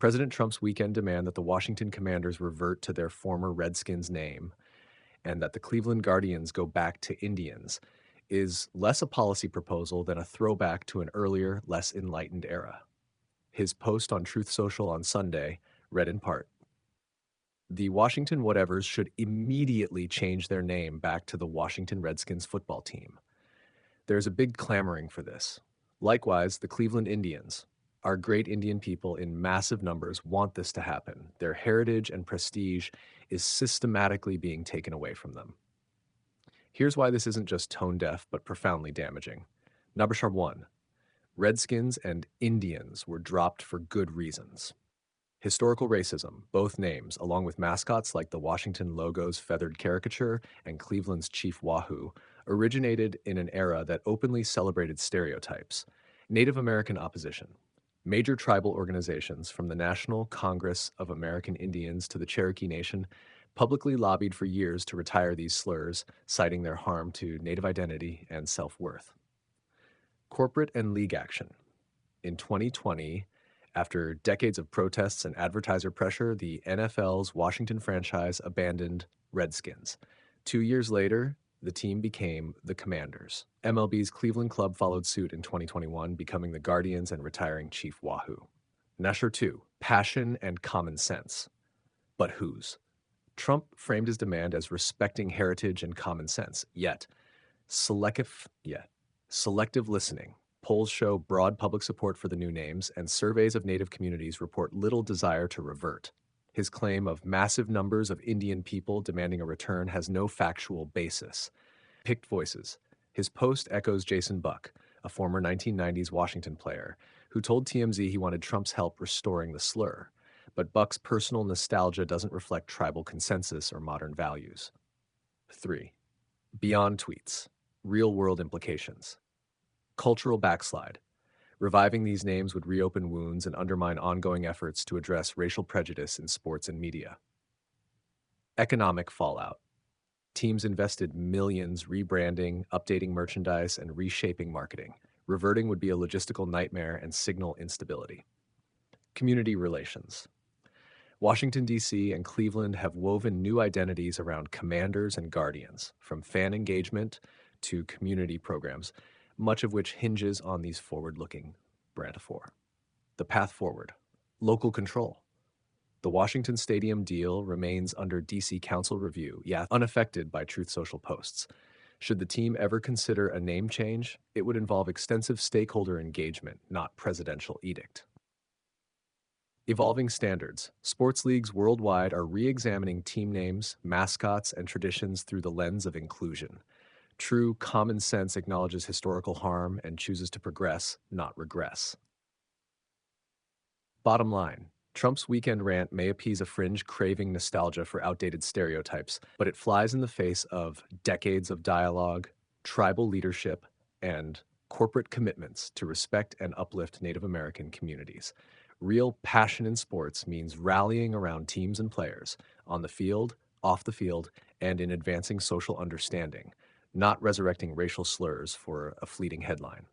President Trump's weekend demand that the Washington Commanders revert to their former Redskins name and that the Cleveland Guardians go back to Indians is less a policy proposal than a throwback to an earlier, less enlightened era. His post on Truth Social on Sunday read in part: "The Washington Whatevers should immediately change their name back to the Washington Redskins football team. There's a big clamoring for this. Likewise, the Cleveland Indians. Our great Indian people in massive numbers want this to happen. Their heritage and prestige is systematically being taken away from them. Here's why this isn't just tone deaf, but profoundly damaging. Number 1. Redskins and Indians were dropped for good reasons. Historical racism, both names, along with mascots like the Washington logo's feathered caricature and Cleveland's Chief Wahoo, originated in an era that openly celebrated stereotypes. Native American opposition. Major tribal organizations, from the National Congress of American Indians to the Cherokee Nation, publicly lobbied for years to retire these slurs, citing their harm to Native identity and self-worth. Corporate and league action. In 2020, after decades of protests and advertiser pressure, the NFL's Washington franchise abandoned Redskins. 2 years later, the team became the Commanders. MLB's Cleveland club followed suit in 2021, becoming the Guardians and retiring Chief Wahoo. Measure 2. Passion and common sense. But whose? Trump framed his demand as respecting heritage and common sense, yet selective listening. Polls show broad public support for the new names, and surveys of Native communities report little desire to revert. His claim of massive numbers of Indian people demanding a return has no factual basis. Picked voices. His post echoes Jason Buck, a former 1990s Washington player, who told TMZ he wanted Trump's help restoring the slur. But Buck's personal nostalgia doesn't reflect tribal consensus or modern values. 3. Beyond tweets. Real-world implications. Cultural backslide. Reviving these names would reopen wounds and undermine ongoing efforts to address racial prejudice in sports and media. Economic fallout. Teams invested millions rebranding, updating merchandise, and reshaping marketing. Reverting would be a logistical nightmare and signal instability. Community relations. Washington, D.C. and Cleveland have woven new identities around Commanders and Guardians, from fan engagement to community programs, much of which hinges on these forward-looking brandophore. The path forward. Local control. The Washington Stadium deal remains under D.C. Council review, yet unaffected by Truth Social posts. Should the team ever consider a name change, it would involve extensive stakeholder engagement, not presidential edict. Evolving standards. Sports leagues worldwide are re-examining team names, mascots, and traditions through the lens of inclusion. True common sense acknowledges historical harm and chooses to progress, not regress. Bottom line, Trump's weekend rant may appease a fringe craving nostalgia for outdated stereotypes, but it flies in the face of decades of dialogue, tribal leadership, and corporate commitments to respect and uplift Native American communities. Real passion in sports means rallying around teams and players, on the field, off the field, and in advancing social understanding, not resurrecting racial slurs for a fleeting headline.